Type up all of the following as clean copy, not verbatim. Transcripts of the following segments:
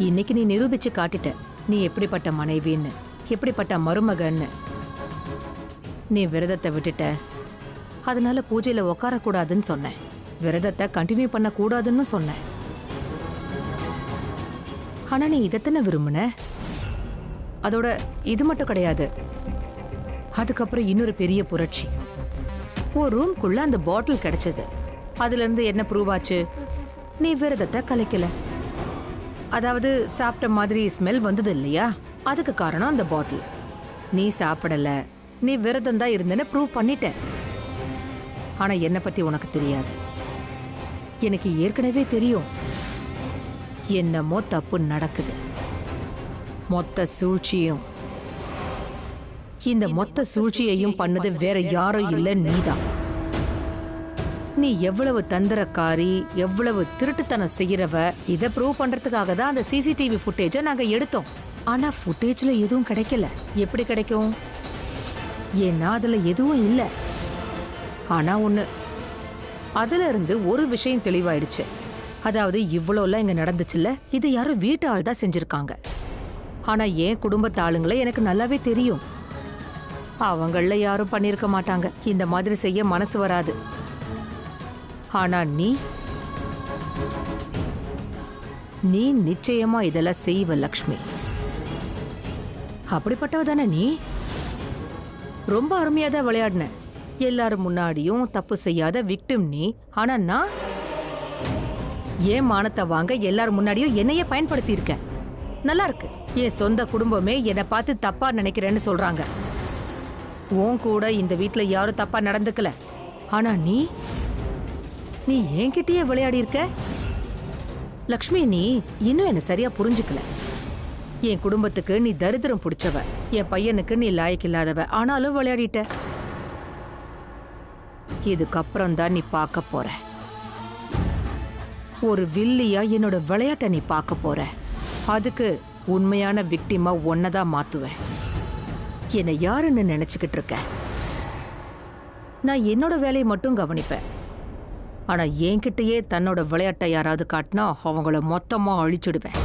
இன்னைக்கு நீ நிரூபிச்சு காட்டிட்ட நீ எப்படிப்பட்ட மனைவின்னு, எப்படிப்பட்ட மருமகன்னு. நீ விரதத்தை விட்டுட்ட, அதனால பூஜையில உட்காரக்கூடாதுன்னு சொன்னேன். விரதத்தை கண்டினியூ பண்ண கூடாதுன்னு சொன்னேன். ஆனா நீ இதத்தானே விரும்புன. அதோட இது மட்டும் கிடையாது, அதுக்கப்புறம் இன்னொரு பெரிய புரட்சி. ஒரு ரூம்குள்ள அந்த பாட்டில் கிடைச்சது. அதுல இருந்து என்ன ப்ரூவ் ஆச்சு? நீ விரதத்தை கலைக்கல. அதாவது சாப்பிட்ட மாதிரி ஸ்மெல் வந்தது இல்லையா, அதுக்கு காரணம் அந்த பாட்டில். நீ சாப்பிடல, நீ விரதம் தான் இருந்தேன்னு ப்ரூவ் பண்ணிட்ட. ஆனா என்ன பத்தி உனக்கு தெரியாது. எனக்கு ஏற்கனவே தெரியும் என்னமோ தப்பு நடக்குது. மொத்த சூழ்ச்சியும், இந்த மொத்த சூழ்ச்சியையும் பண்ணது வேற யாரும் இல்ல, நீதான். நீ எவ்வளவு தந்திரக்காரி, எவ்வளவு திருட்டுத்தனம் செய்யறவ, இதை ப்ரூவ் பண்றதுக்காக தான் அந்த சிசிடிவி ஃபுட்டேஜை நாங்க எடுத்தோம். ஆனா ஃபுட்டேஜ்ல எதுவும் கிடைக்கல. எப்படி கிடைக்கும்? ஏன்னா அதுல எதுவும் இல்ல. ஆனா ஒண்ணு, அதுல இருந்து ஒரு விஷயம் தெளிவாயிடுச்சு. அதாவது இவ்வளோலாம் இங்க நடந்துச்சுல்ல, இது யாரும் வீட்டு ஆள் தான் செஞ்சிருக்காங்க. ஆனா என் குடும்பத்து ஆளுங்களை எனக்கு நல்லாவே தெரியும். அவங்கள யாரும் பண்ணிருக்க மாட்டாங்க. இந்த மாதிரி செய்ய மனசு வராது. ஆனா நீ நிச்சயமா இதெல்லாம் செய்வ லக்ஷ்மி. அப்படிப்பட்டவ தானே நீ. ரொம்ப அருமையா தான் விளையாடின. எல்லாரும் முன்னாடியும் தப்பு செய்யாத விக்டிம் நீ. ஆனா நான் ஏன் மானத்தை வாங்க எல்லாரும் முன்னாடியும் என்னையே பயன்படுத்தி இருக்க. நல்லா இருக்கு. என் சொந்த குடும்பமே என்னை பார்த்து தப்பா நினைக்கிறேன்னு சொல்றாங்க. உன் கூட இந்த வீட்டுல யாரும் தப்பா நடந்துக்கல. ஆனா நீ என்கிட்டயே விளையாடி இருக்க லக்ஷ்மி. நீ இன்னும் என்ன சரியா புரிஞ்சுக்கல. என் குடும்பத்துக்கு நீ தரித்திரம் பிடிச்சவ, என் பையனுக்கு நீ லாயக்கு இல்லாதவ. ஆனாலும் விளையாடிட்ட. இதுக்கப்புறம் தான் நீ பார்க்க போற. ஒரு வில்லியா என்னோட விளையாட்டை நீ பார்க்க போற. அதுக்கு உண்மையான விக்டிமா ஒன்னதான் மாத்துவேன். என்னை யாருன்னு நினைச்சுக்கிட்டு இருக்க? நான் என்னோட வேலையை மட்டும் கவனிப்பேன். ஆனா என்கிட்டயே தன்னோட விளையாட்டை யாராவது காட்டினா அவங்கள மொத்தமா அழிச்சிடுவேன்.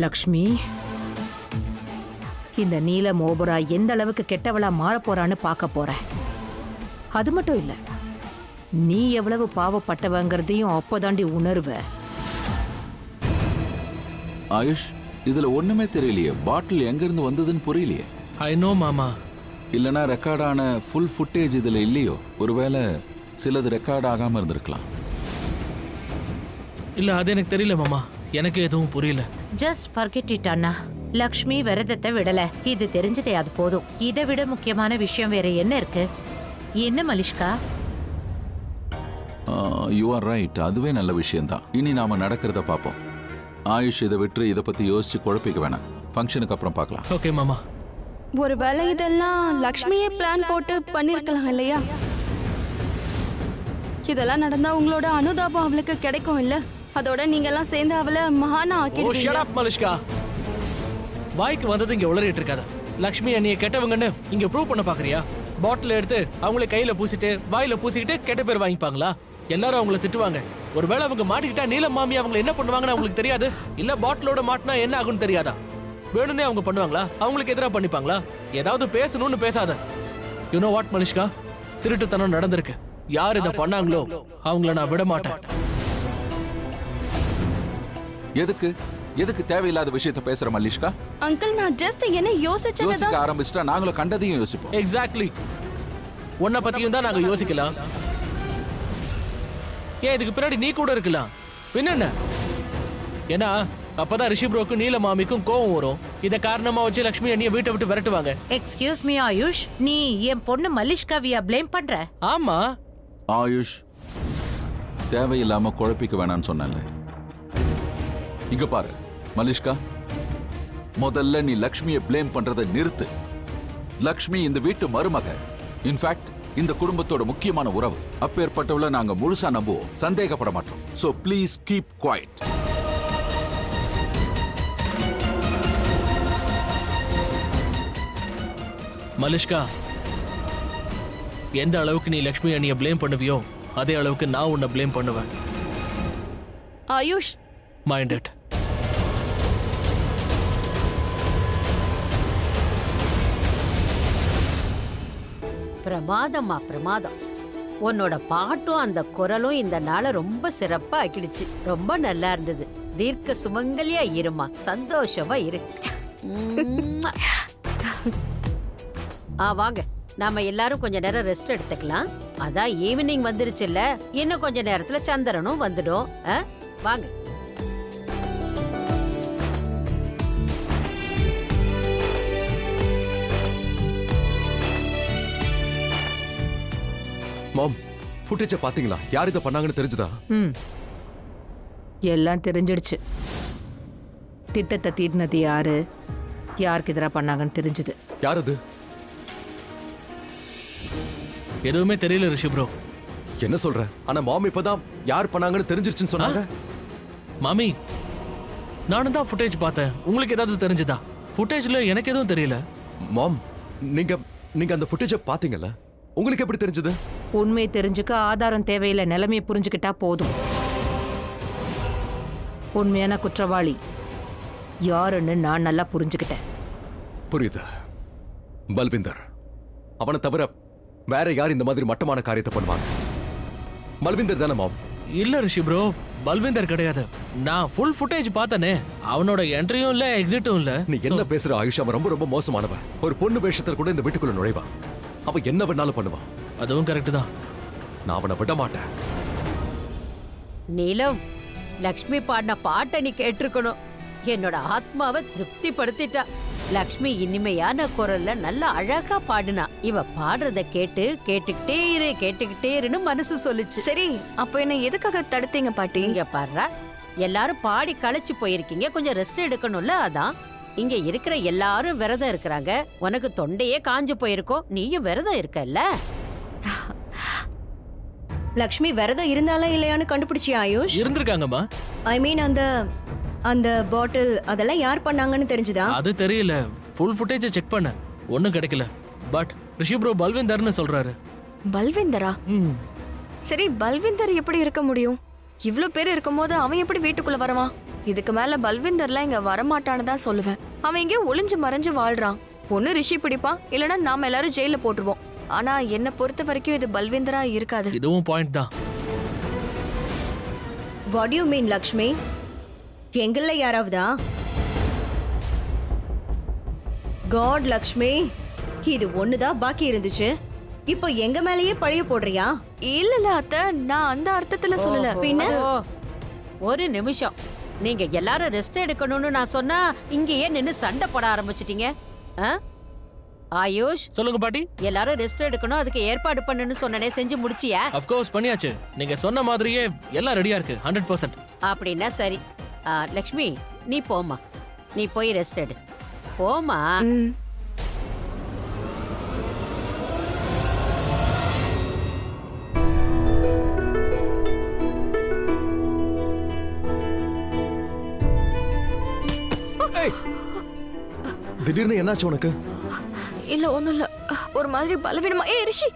லக்ஷ்மி, இந்த நீல மோபரா எந்த அளவுக்கு கெட்டவளா மாற போறான்னு பார்க்க போற. அது மட்டும் இல்ல, நீ எவ்வளவு பாவப்பட்டவங்கிறதையும் அப்பதாண்டி உணர்வ. ஆயுஷ், இதுல ஒண்ணுமே தெரியலையே. பாட்டில் எங்க இருந்து வந்ததுன்னு புரியலையே. ஐ நோ மாமா. இல்லனா ரெக்கார்டான ஃபுல் ஃபுட்டேஜ் இதுல இல்லையோ? ஒருவேளை சிலது ரெக்கார்ட் ஆகாம இருந்திருக்கலாம். இல்ல, அது எனக்கு தெரியல மாமா. எனக்கு எதுவும் புரியல. ஜஸ்ட் ஃபர்கெட் இட் அண்ணா. லக்ஷ்மி விரதத்தை விடல, இது தெரிஞ்சதே அது போதும். இதை விட முக்கியமான விஷயம் வேற என்ன இருக்கு? என்ன மலிஷ்கா? You are right. அதுவே நல்ல விஷயம்தான். இனி நாம நடக்கிறத பார்ப்போம். ஆயுஷ், இதை விட்டு இதை பத்தி யோசிச்சு குழப்பிக்க வேணாம். ஃபங்க்ஷனுக்கு அப்புறம் பார்க்கலாம். ஓகே மாமா. ஒருவேளை இதெல்லாம் லக்ஷ்மியே பிளான் போட்டு பண்ணிருக்கலாம் இல்லையா? இதெல்லாம் நடந்தா உங்களோட அனுதாபம் அவளுக்கு கிடைக்கும் இல்ல? அதோட நீங்க எல்லாம் சேர்ந்து அவளை மகானா ஆக்கிடுவீங்க. Shut up Malishka. வாய்க்கு வந்தது இங்க உளறிட்டு இருக்காத. லக்ஷ்மி அண்ணிய கெட்டவங்கன்னு இங்க ப்ரூவ் பண்ண பாக்குறியா? பாட்டில் எடுத்து அவங்கள கையில பூசிட்டு வாயில பூசிக்கிட்டு கெட்ட பேர் வாங்கிப்பாங்களா? எல்லாரும் அவங்கள திட்டுவாங்க. ஒருவேளை அவங்க மாட்டிக்கிட்டா நீலம் மாமி அவங்களை என்ன பண்ணுவாங்கன்னு அவங்களுக்கு தெரியாது. இல்ல பாட்டிலோட மாட்டினா என்ன ஆகும்னு தெரியாதா? வேணும்னே அவங்க பண்ணுவாங்களா? அவங்களுக்கு எதிராக பண்ணிப்பாங்களா? ஏதாவது பேசணும்னு பேசாத. யூ நோ வாட் மலிஷ்கா, திருட்டுத்தனம் நடந்திருக்கு. யார் இதை பண்ணாங்களோ அவங்கள நான் விட மாட்டேன். எதுக்கு தேவையில்லாத விஷயத்தை பேசுற மல்லிஷ்கா? அங்கிள், நான் ஜஸ்ட் என்ன யோசிச்சேன். ஆரம்பிச்சிட்டா நாங்களும் கண்டதையும் யோசிப்போம். எக்ஸாக்ட்லி. உன்னை பத்தியும் தான் நாங்க யோசிக்கலாம். ஏன் இதுக்கு பின்னாடி நீ கூட இருக்கலாம். பின்ன ஏன்னா அப்பதான் ரிஷி ப்ரோக்கும் நீல மாமிக்கும் கோவம் வரும். இத காரணமா வச்சு லக்ஷ்மி அண்ணியை வீட்டை விட்டு விரட்டுவாங்க. எக்ஸ்கியூஸ் மீ ஆயுஷ், நீ என் பொண்ணு மலிஷ்காவியா ப்ளேம் பண்ற? ஆமா, ஆயுஷ், தேவையில்லாம குழப்பிக்க வேணாம்னு சொன்னேன்ல. இங்க பாரு மலிஷ்கா, முதல்ல நீ லக்ஷ்மியை ப்ளேம் பண்றதை நிறுத்து. லக்ஷ்மி இந்த வீட்டு மருமக, இன்ஃபேக்ட் இந்த குடும்பத்தோட முக்கியமான உறவு. அப்பேற்பட்டவள நாங்க முழுசா நம்புவோம், சந்தேகப்பட மாட்டோம். So please keep quiet. Malishka, எந்த அளவுக்கு நீ லக்ஷ்மி அண்ணியை ப்ளேம் பண்ணுவியோ அதே அளவுக்கு நான் உன்னை ப்ளேம் பண்ணுவேன். AYUSH, mind it. பிரமாதம்மா பிரமாதம். உன்னோட பாட்டும் அந்த குரலும் இந்த நாளை ரொம்ப சிறப்பா ஆக்கிடுச்சு. ரொம்ப நல்லா இருந்தது. தீர்க்க சுமங்கலியா இருமா, சந்தோஷமா இரு. உம்மா. வாங்க, நாம எல்லாரும் கொஞ்ச நேரம் ரெஸ்ட் எடுத்துக்கலாம். அதான் ஈவினிங் வந்துருச்சுல்ல, இன்னும் கொஞ்ச நேரத்துல சந்திரனும் வந்துடும். வாங்க. மாம், ஃபுட்டேஜை பாத்தீங்களா? யார் இதை பண்ணாங்கன்னு தெரிஞ்சுதா? எல்லாம் தெரிஞ்சிடுச்சு. திட்டத்தை தீட்டினது யாரு, யாருக்கு எதிராக பண்ணாங்கன்னு தெரிஞ்சுது. யார் அது? எதுவுமே தெரியல ரிஷி ப்ரோ. என்ன சொல்ற? ஆனா மாம் இப்பதான் யார் பண்ணாங்கன்னு தெரிஞ்சிருச்சுன்னு சொன்னாங்க. மாமி, நானும் தான் ஃபுட்டேஜ் பார்த்தேன். உங்களுக்கு ஏதாவது தெரிஞ்சுதா? ஃபுட்டேஜ்ல எனக்கு எதுவும் தெரியல. மாம், நீங்க அந்த ஃபுட்டேஜை பாத்தீங்கல்ல, உங்களுக்கு எப்படி தெரிஞ்சது? உண்மை தெரிஞ்சுக்க ஆதாரம் தேவையில்லை, நிலைமையை புரிஞ்சுக்கிட்டா போதும். உண்மையான குற்றவாளி யாருன்னு நான் நல்லா புரிஞ்சுக்கிட்டேன். புரியுது. பல்விந்தர். அவனை தவிர வேற யார் இந்த மாதிரி மட்டமான காரியத்தை பண்ணுவாங்க? பல்விந்தர் தானே மாம்? இல்ல ரிஷி ப்ரோ, பல்விந்தர் கிடையாது. நான் ஃபுல் ஃபுட்டேஜ் பார்த்தனே. அவனோட என்ட்ரியும் இல்ல, எக்ஸிட்டும் இல்ல. நீ என்ன பேசுற ஆயுஷ்? அவன் ரொம்ப ரொம்ப மோசமானவன். ஒரு பொண்ணு வேஷத்துல கூட இந்த வீட்டுக்குள்ள நுழைவான். அவன் என்ன வேணாலும் பண்ணுவான். அதுவும் கரெக்ட் தான். நான் அவனை விட மாட்டேன். நீலம், லக்ஷ்மி பாடின பாட்டை நீ கேட்டிருக்கணும். என்னோட ஆத்மாவை திருப்திப்படுத்திட்டா. லக்ஷ்மி இனிமையான குரல்ல நல்ல அழகா பாடுனா. இவ பாடுறத கேட்டுக்கிட்டே இருன்னு மனசு சொல்லுச்சு. சரி, அப்ப என்ன எதுக்காக தடுத்தீங்க பாட்டி? இங்க பாரு, எல்லாரும் பாடி களைச்சு போயிருக்கீங்க, கொஞ்சம் ரெஸ்ட் எடுக்கணும்ல. அதான் இங்க இருக்கிற எல்லாரும் விரதம் இருக்கிறாங்க. உனக்கு தொண்டையே காஞ்சு போயிருக்கோம், நீயும் விரதம் இருக்கல்ல. லக்ஷ்மி விரதம் இருந்தாலா இல்லையான்னு கண்டுபிடிச்சியா ஆயுஷ்? இருந்திருக்காங்கம்மா. ஐ மீன் அந்த பாட்டில் அதெல்லாம் யார் பண்ணாங்கன்னு தெரிஞ்சுதா? அது தெரியல. ஃபுல் ஃபுட்டேஜை செக் பண்ண ஒண்ணும் கிடைக்கல. பட் ரிஷி ப்ரோ பல்விந்தர்னு சொல்றாரு. பல்விந்தரா? சரி, பல்விந்தர் எப்படி இருக்க முடியும்? இவ்ளோ பேர் இருக்கும்போது அவன் எப்படி வீட்டுக்குள்ள வரவான்? இதுக்கு மேல பல்விந்தர்லாம் இங்க வரமாட்டான்னு தான் சொல்லுவேன். அவன் இங்கே ஒளிஞ்சு மறைஞ்சு வாழ்றான். ஒண்ணு ரிஷி பிடிப்பான், இல்லனா நாம எல்லாரும் ஜெயில போட்டுருவோம். ஆனா என்ன பொறுத்த வரைக்கும் இது பல்விந்தரா இருக்காது. இதுவும் பாயிண்ட் தான். What you mean Lakshmi? எங்கள்ல யாராவதா? காட் லக்ஷ்மி, இது ஒண்ணுதான் பாக்கி இருந்துச்சு. இப்போ எங்க மேலேயே பழைய போடுறியா? இல்ல அத்தை, நான் அந்த அர்த்தத்துல சொல்லல. பின்ன ஒரு நிமிஷம், நீங்க எல்லாரும் ரெஸ்ட் எடுக்கணும்னு நான் சொன்னா இங்கேயே நின்னு சண்டை போட ஆரம்பிச்சிட்டீங்க. ஆயுஷ், சொல்லுங்க பாட்டி. எல்லாரும் ரெஸ்ட் எடுக்கணும், அதுக்கு ஏற்பாடு பண்ணுன்னு சொன்னனே, செஞ்சு முடிச்சியா? ஆஃப் கோர்ஸ் பண்ணியாச்சு. நீங்க சொன்ன மாதிரியே எல்லாம் ரெடியா இருக்கு. 100%. அப்படின்னா சரி. லக்ஷ்மி, நீ போமா, நீ போய் ரெஸ்ட் எடு. போமா. திடீர்னு என்னாச்சு உனக்கு? இல்ல ஒண்ணும் இல்ல, ஒரு மாதிரி பலவீனமா. ஏய் ரிஷி,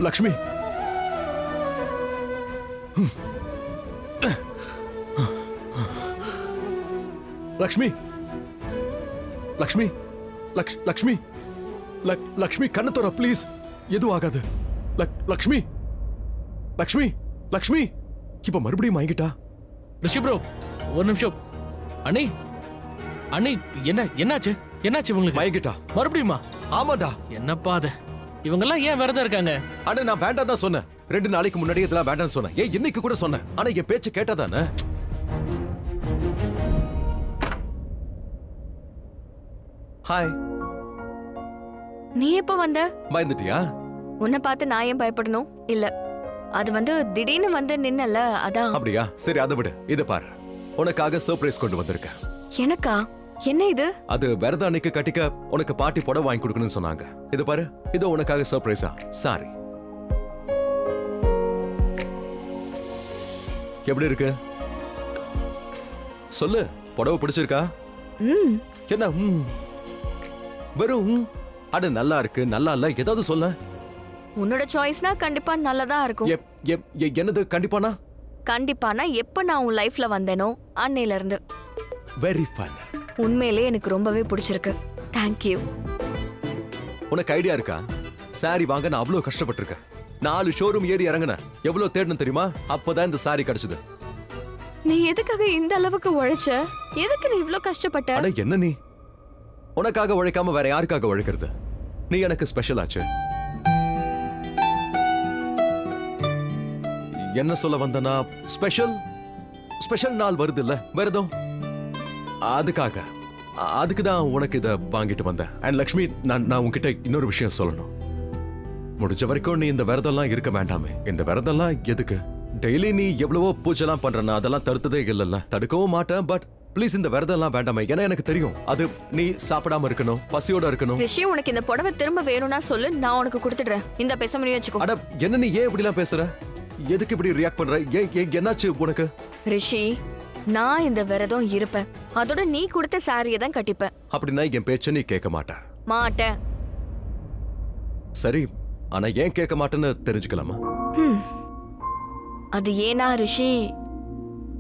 லக்ஷ்மி, லக்ஷ்மி, லக்ஷ்மி, லக்ஷ்மி, லக்ஷ்மி, கண்ணு தோற ப்ளீஸ். எதுவும் ஆகாது. லக்ஷ்மி, லக்ஷ்மி, லக்ஷ்மி. இப்ப மறுபடியும் வாங்கிட்டா. ரிஷி ப்ரோ, ஒரு நிமிஷம். அண்ணி, அண்ணி, என்னாச்சு? என்னாச்சு உங்களுக்கு? வாங்கிட்டா மறுபடியுமா? ஆமாடா. என்னப்பா அது? இவங்கெல்லாம் ஏன் விரதம் இருக்காங்க? ஆனா நான் வேண்டாம் தான் சொன்னேன். 2 நாளைக்கு முன்னாடி இதெல்லாம் வேண்டாம்னு சொன்னேன். ஏன் இன்னைக்கு கூட சொன்னேன். ஆனா என் பேச்சு கேட்டாதானே? ஹாய். நீ எப்ப வந்த? பயந்துட்டியா? உன்னை பார்த்து நான் ஏன் பயப்படணும்? இல்ல, அது வந்து திடீர்னு வந்து நின்னல, அதான். அப்படியா? சரி, அதை விடு. இத பாரு, உனக்காக சர்ப்ரைஸ் கொண்டு வந்திருக்கேன். எனக்கா? என்ன இது? அது விரத அன்னைக்கு கட்டிக்க உனக்கு பாட்டி புடவை வாங்கி கொடுக்கணும்னு சொன்னாங்க. இது பாரு, இது உனக்காக சர்ப்ரைஸா. சாரி. எப்படி இருக்கு? சொல்லு, புடவை பிடிச்சிருக்கா? ம், என்ன வெறும் அட நல்லா இருக்கு நல்லா இல்ல ஏதாவது சொல்ல. உன்னோட சாய்ஸ்னா கண்டிப்பா நல்லதா இருக்கும். என்னது கண்டிப்பானா? கண்டிப்பானா எப்ப நான் உன் லைஃப்ல வந்தேனோ அன்னையில இருந்து. Very fun. உண்மையிலே எனக்கு ரொம்பவே பிடிச்சிருக்கு. Thank you. உனக்கு ஐடியா இருக்கா? சாரி வாங்க நான் அவ்வளவு கஷ்டப்பட்டிருக்கேன். 4 ஷோரூம் ஏறி இறங்கினேன். எவ்வளவு தேடணும் தெரியுமா? அப்பதான் இந்த சாரி கிடைச்சது. நீ எதுக்காக இந்த அளவுக்கு உழைச்ச? எதுக்கு நீ இவ்ளோ கஷ்டப்பட்ட? அட என்ன நீ? உனக்காக உழைக்காம வேற யாருக்காக உழைக்கிறது? நீ எனக்கு ஸ்பெஷல் ஆச்சு. என்ன சொல்ல வந்தனா, ஸ்பெஷல் ஸ்பெஷல் நாள் வருது இல்ல விரதம், அதுக்கு தான் உனக்கு இத வாங்கிட்டு வந்தேன். அண்ட் லக்ஷ்மி, நான் உன்கிட்ட இன்னொரு விஷயம் சொல்லணும். முடிஞ்ச வரைக்கும் நீ இந்த விரதம்லாம் இருக்க வேண்டாமே. இந்த விரதம்லாம் எதுக்கு? டெய்லி நீ எவ்வளவோ பூஜைலாம் பண்றனா, அதெல்லாம் தடுத்ததே இல்லல்ல. தடுக்கவும் மாட்டேன். பட் ப்ளீஸ் இந்த விரதம்லாம் வேண்டாமே. ஏன்னா எனக்கு தெரியும் அது நீ சாப்பிடாம இருக்கணும், பசியோட இருக்கணும். விஷயம் உனக்கு இந்த புடவை திரும்ப வேணும்னா சொல்லு, நான் உனக்கு கொடுத்துடுறேன். இந்த பேச முடியும் வச்சுக்கோ. அட என்ன நீ ஏன் இப்படிலாம் பேசுற? எதுக்கு இப்படி ரியாக்ட் பண்ற? என்னாச்சு உனக்கு? ரிஷி, நான் இந்த விரதம் இருப்பேன். அதோட நீ கொடுத்த சாரியை தான் கட்டிப்பேன். அப்படின்னா என் பேச்ச நீ கேட்க மாட்ட. மாட்டேன். சரி, ஆனா ஏன் கேட்க மாட்டேன்னு தெரிஞ்சுக்கலாமா? அது ஏனா ரிஷி,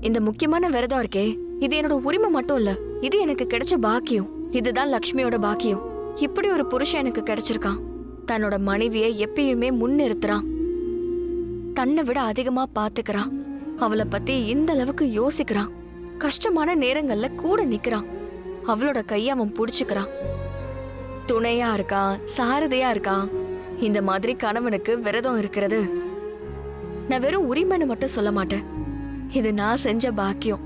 இந்த முக்கியமான விரதம் இருக்கே, இது என்னோட உரிமை மட்டும் இல்ல, இது எனக்கு கிடைச்ச பாக்கியம். இதுதான் லக்ஷ்மியோட பாக்கியம். இப்படி ஒரு புருஷன் எனக்கு கிடைச்சிருக்கான். தன்னோட மனைவியை எப்பயுமே முன்னிறுத்துறான். தன்னை விட அதிகமா பாத்துக்கிறான். அவளை பத்தி இந்த அளவுக்கு யோசிக்கிறான். கஷ்டமான நேரங்கள்ல கூட நிக்கிறான். அவளோட கைய அவன் புடிச்சுக்கிறான். துணையா இருக்கான், சாரதியா இருக்கான். இந்த மாதிரி கணவனுக்கு விரதம் இருக்கிறது நான் வெறும் உரிமைன்னு மட்டும் சொல்ல மாட்டேன். இது நான் செஞ்ச பாக்கியம்.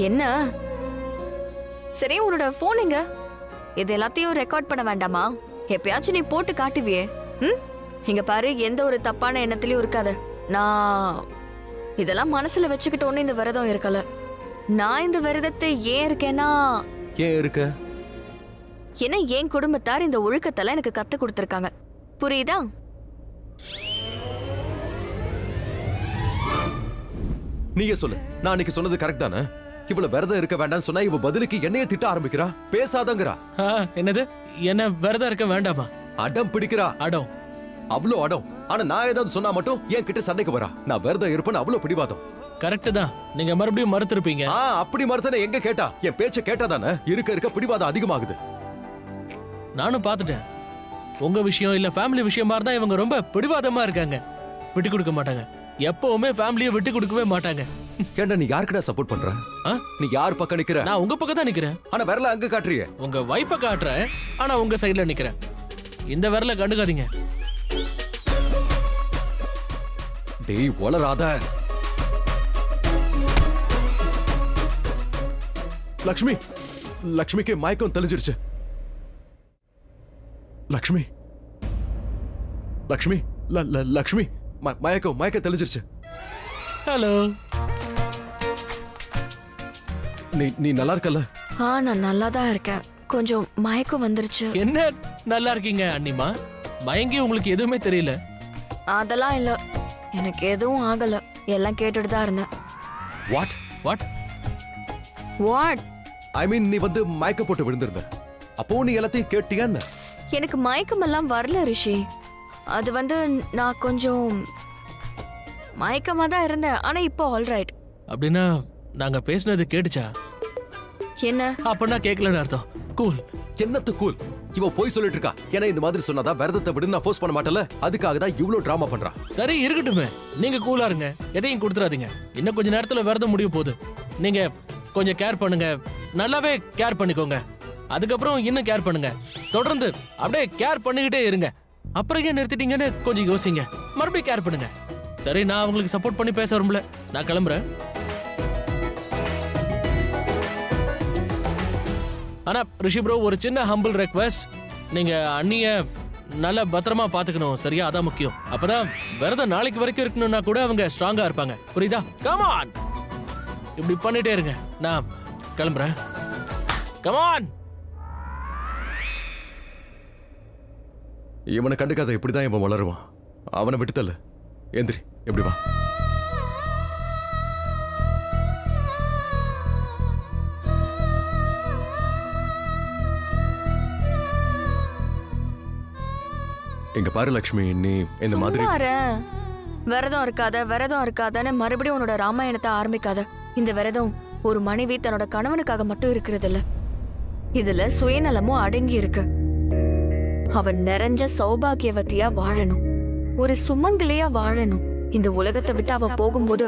என்ன? சரி, உன்னோட போன் எங்க? இது எல்லாத்தையும் ரெக்கார்ட் பண்ண வேண்டாமா? எப்பயாச்சும் நீ போட்டு காட்டுவியே. இங்க பாரு, எந்த ஒரு தப்பான எண்ணத்திலயும் இருக்காத. நான் இதெல்லாம் மனசுல வச்சுக்கிட்டோன்னு இந்த விரதம் இருக்கல. நான் இந்த விரதத்தை ஏன் இருக்கேன்னா, ஏன் இருக்க? ஏன்னா என் குடும்பத்தார் இந்த ஒழுக்கத்தெல்லாம் எனக்கு கத்து கொடுத்திருக்காங்க. புரியுதா? நீயே சொல்லு, நான் அன்னைக்கு சொன்னது கரெக்ட் தானே? இவ்வளவு விரதம் இருக்க வேண்டாம்னு சொன்னா இவ பதிலுக்கு என்னைய திட்ட ஆரம்பிக்கிறா. பேசாதங்கறா. என்னது? என்ன விரதம் இருக்க வேண்டாமா? அடம் பிடிக்கிறா. அடம்? அவ்வளோ அடம். ஆனா நான் ஏதாவது சொன்னா மட்டும் என் கிட்ட சண்டைக்கு வரா. நான் விரதம் இருப்பேன்னு அவ்வளவு பிடிவாதம். கரெக்ட் தான். நீங்க மறுபடியும் மறுத்திருப்பீங்க. அப்படி மறுத்தன எங்க கேட்டா? என் பேச்ச கேட்டாதானே? இருக்க பிடிவாதம் அதிகமாகுது. நானும் பாத்துட்டேன். உங்க விஷயம் இல்ல ஃபேமிலி விஷயமா இருந்தா இவங்க ரொம்ப பிடிவாதமா இருக்காங்க. விட்டு கொடுக்க மாட்டாங்க. எப்பவுமே ஃபேமிலியை விட்டு கொடுக்கவே மாட்டாங்க. ஏண்டா நீ யாருக்குடா சப்போர்ட் பண்ற? நீ யார் பக்கம் நிக்கிற? நான் உங்க பக்கம் தான் நிக்கிறேன். ஆனா விரல அங்க காட்டுறியே. உங்க வைஃப காட்டுறேன், ஆனா உங்க சைடுல நிக்கிறேன். இந்த விரல கண்டுக்காதீங்க. டேய் வளராத. லக்ஷ்மிக்கு மயக்கம் தெளிஞ்சிருச்சு. லக்ஷ்மி மயக்கம் தெளிஞ்சிருச்சு. ஹலோ, நீ நல்லா இருக்கல? நான் நல்லா தான் இருக்கேன். கொஞ்சம் மயக்கம் வந்துருச்சு. என்ன நல்லா இருக்கீங்க அண்ணிமா? மயங்கி உங்களுக்கு எதுவுமே தெரியல? அதெல்லாம் இல்ல, எனக்கு எதுவும் ஆகல. எல்லாம் கேட்டுட்டு தான் இருந்தேன். What what what? I mean நீ வந்து மயக்க போட்டு விழுந்திருந்த. அப்போ நீ எல்லாத்தையும் கேட்டியான்னு? எனக்கு மயக்கமெல்லாம் வரல ரிஷி. அது வந்து நான் கொஞ்சம் மயக்கமா தான் இருந்தேன். ஆனா இப்போ ஆல்ரைட். அப்படின்னா நாங்க பேசினது கேட்டுச்சா? என்ன? அப்படின்னா கேட்கலன்னு அர்த்தம். கூல். என்னத்து கூல்? இவ போய் சொல்லிட்டு இருக்கா. ஏன்னா இந்த மாதிரி சொன்னாதா விரதத்தை விடு நான் ஃபோர்ஸ் பண்ண மாட்டல. அதுக்காக தான் இவ்ளோ டிராமா பண்றா. சரி இருக்கட்டுமே, நீங்க கூலா இருங்க. எதையும் கொடுத்துறாதீங்க. இன்னும் கொஞ்ச நேரத்துல விரதம் முடிய போகுது. நீங்க கொஞ்சம் கேர் பண்ணுங்க. நல்லாவே கேர் பண்ணிக்கோங்க. அதுக்கப்புறம் இன்னும் கேர் பண்ணுங்க. தொடர்ந்து அப்படியே கேர் பண்ணிக்கிட்டே இருங்க. அப்புறம் ஏன் நிறுத்திட்டீங்கன்னு கொஞ்சம் யோசிங்க. மறுபடியும் கேர் பண்ணுங்க. சரி, நான் உங்களுக்கு சப்போர்ட் பண்ணி பேச விரும்பல. நான் கிளம்புறேன். ஆனா ரிஷி ப்ரோ, ஒரு சின்ன ஹம்பிள் ரெக்வெஸ்ட். நீங்க அண்ணிய நல்ல பத்திரமா பாத்துக்கணும். சரியா? அதான் முக்கியம். அப்பதான் விரதம் நாளைக்கு வரைக்கும் இருக்கணும்னா கூட அவங்க ஸ்ட்ராங்கா இருப்பாங்க. புரியுதா? கம் ஆன், இப்படி பண்ணிட்டே இருங்க. நான் கிளம்புறேன். Come on. இவனை கண்டுக்காத, இப்படிதான் இவன் வளருவான். அவனை விட்டுத்தல்ல. எந்திரி, எப்படி வா. இங்க பாரு லக்ஷ்மி, நீ இந்த மாதிரி சும்மாரு. விரதம் இருக்காதன்னு மறுபடியும் உன்னோட ராமாயணத்தை ஆரம்பிக்காத. இந்த விரதம் ஒரு மனைவி தன்னோட கணவனுக்காக மட்டும் இருக்கிறது இல்ல. இதுல சுயநலமும் அடங்கி இருக்கு. அவன் நிறைஞ்ச சௌபாகியவதியா வாழணும், ஒரு சுமங்கலியா வாழணும். இந்த உலகத்தை விட்டு அவ போகும்போது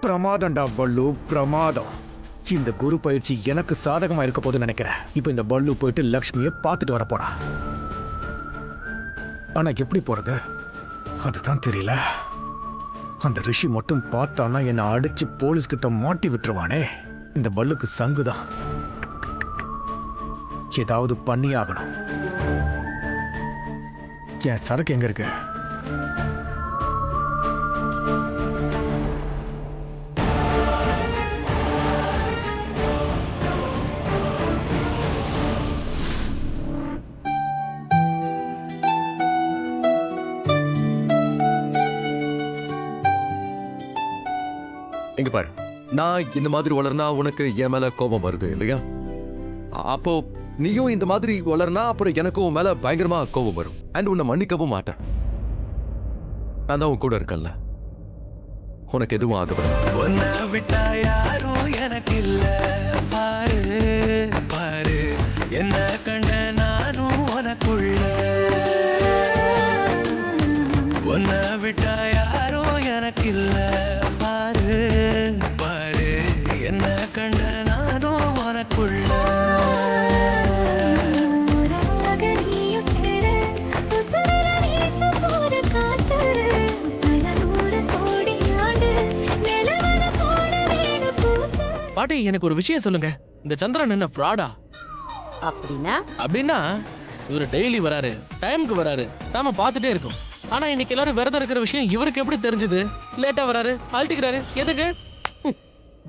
பிரமாதம்டா பல்லு, பிரமாதம். இந்த குரு பயிற்சி எனக்கு சாதகமா இருக்க போதுன்னு நினைக்கிறேன். இப்போ இந்த பல்லு போயிட்டு லக்ஷ்மியை பார்த்துட்டு வர போறான். ஆனா எப்படி போறது அதுதான் தெரியல. அந்த ரிஷி மட்டும் பார்த்தானா என்னை அடிச்சு போலீஸ் கிட்ட மாட்டி விட்டுருவானே. இந்த பல்லுக்கு சங்குதான், ஏதாவது பண்ணி ஆகணும். என் சரக்கு எங்க இருக்கு? இங்க பாரு, நான் இந்த மாதிரி வளர்னா உனக்கு என் மேல கோபம் வருது இல்லையா? அப்போ நீயும் இந்த மாதிரி வளர்னா அப்புறம் எனக்கும் உன் மேல பயங்கரமா கோபம் வரும். அண்ட் உன்னை மன்னிக்கவும் மாட்டேன். நான் தான் உன் கூட இருக்கேன்ல, உனக்கு எதுவும் ஆகப்படும். உன்னை விட்டா யாரும் எனக்கு இல்ல. பாரு பாரு, என்ன கண்ட நானும் உனக்குள்ள. உன்னை விட்டா யாரும் எனக்கு இல்ல. பாரு பாரு, என்ன கண்ட நானும் உனக்குள்ள. பாட்டி, எனக்கு ஒரு விஷயம் சொல்லுங்க. இந்த சந்திரன் என்ன ஃப்ராடா? அப்படின்னா இவரு டெய்லி வராரு, டைமுக்கு வராரு, நாம பார்த்துட்டே இருக்கோம். ஆனா இன்னைக்கு எல்லாரும் விரதம் இருக்கிற விஷயம் இவருக்கு எப்படி தெரிஞ்சது? லேட்டா வராரு, அழட்டிக்கிறாரு. எதுக்கு?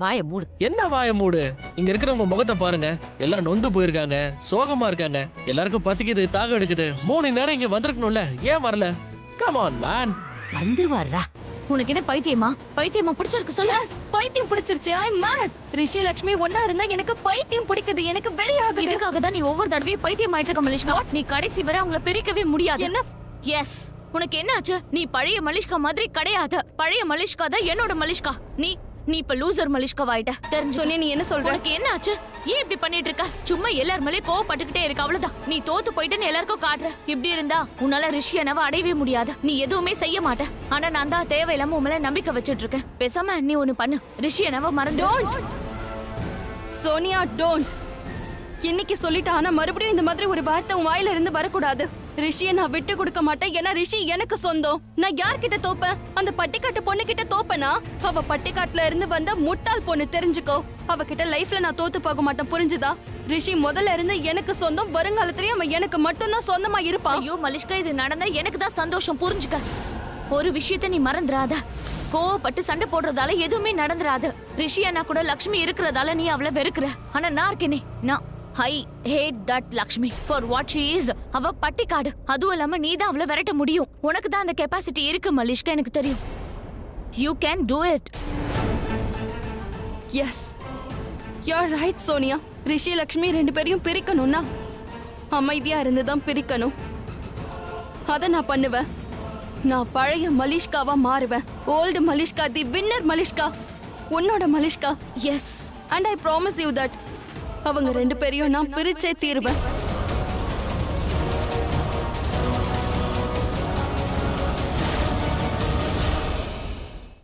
வாய மூடு. என்ன வாய மூடு? இங்க இருக்கிறவங்க முகத்தை பாருங்க. எல்லாம் நொந்து போயிருக்காங்க, சோகமா இருக்காங்க. எல்லாருக்கும் பசிக்குது, தாகம் எடுக்குது. 3 நேரம் இங்க வந்திருக்கணும்ல, ஏன் வரல? Come on man. வந்துருவாரா? உனக்கு என்ன பைத்தியமா பிடிச்சிருக்கு சொல்லு. பைத்தியம் பிடிச்சிருச்சு. I made. ரிஷி லட்சுமி ஒன்னா இருந்தா எனக்கு பைத்தியம் பிடிக்குது. எனக்கு வெறி ஆகுது. இதுக்காக தான் நீ ஒவ்வொரு தடவையும் பைத்தியம் ஆயிட்டு இருக்க மலிஷ்கா. நீ கடைசி வரை அவங்கள பிரிக்கவே முடியாது. என்ன? எஸ். உனக்கு என்ன ஆச்சு? நீ பழைய மலிஷ்கா மாதிரி கிடையாது. பழைய மலிஷ்கா தான் என்னோட மலிஷ்கா. நீ இப்ப லூசர் மலிஷ்காவாயிட்ட. தெரிஞ்சு சொன்னே. நீ என்ன சொல்ற? உனக்கு என்ன ஆச்சு? ஏன் இப்படி பண்ணிட்டு இருக்க? சும்மா எல்லார் மேலயும் கோவப்பட்டுக்கிட்டே இருக்க, அவ்வளவுதான். நீ தோத்து போயிட்டேன்னு எல்லாருக்கும் காட்டுற. இப்படி இருந்தா உன்னால ரிஷி என்னவ அடையவே முடியாது. நீ எதுவுமே செய்ய மாட்ட. ஆனா நான் தான் தேவையில்லாம உன் மேல நம்பிக்கை வச்சுட்டு இருக்கேன். பேசாம நீ ஒண்ணு பண்ணு. ரிஷி என்னவ மறந்து. சோனியா, டோன்ட். இன்னைக்கு சொல்லிட்டா, ஆனா மறுபடியும் இந்த மாதிரி ஒரு வார்த்தை உன் வாயில இருந்து வரக்கூடாது. ரிஷியை நான் விட்டு கொடுக்க மாட்டேன். ஏன்னா ரிஷி எனக்கு சொந்தம். நான் யார்கிட்ட தோப்பேன்? அந்த பட்டிக்காட்டு பொண்ணு கிட்ட தோப்பனா? அவ பட்டிக்காட்டுல இருந்து வந்த முட்டாள் பொண்ணு, தெரிஞ்சுக்கோ. அவகிட்ட லைஃப்ல நான் தோத்து போக மாட்டேன், புரிஞ்சுதா? ரிஷி முதல்ல இருந்து எனக்கு சொந்தம். வருங்காலத்திலயும் அவன் எனக்கு மட்டும்தான் சொந்தமா இருப்பான். ஐயோ மலிஷ்கா, இது நடந்தா எனக்கு தான் சந்தோஷம், புரிஞ்சுக்க. ஒரு விஷயத்த நீ மறந்துடாத. கோவப்பட்டு சண்டை போடுறதால எதுவுமே நடந்துராது. ரிஷி அண்ணா கூட லக்ஷ்மி இருக்கிறதால நீ அவளை வெறுக்கிற. ஆனா நான் இருக்கேனே, நான் I hate that Lakshmi for what she is. அவ பட்டிக்காடு. அதுவும் இல்லாம நீ தான் அவளை விரட்ட முடியும். உனக்கு தான் அந்த கெப்பாசிட்டி இருக்கு மலிஷ்கா, எனக்கு தெரியும். You can do it. Yes, you are right Sonia. Rishi Lakshmi 2 பேரையும் பிரிக்கணும்னா அமைதியா இருந்து தான் பிரிக்கணும். அத நான் பண்ணுவேன். நான் பழைய மலிஷ்காவா மாறுவேன். ஓல்டு மலிஷ்கா, தி வின்னர் மலிஷ்கா, உன்னோட Malishka. Yes, and I promise you that அவங்க 2 பேரையும் நான் பிரிச்சே தீருவேன்.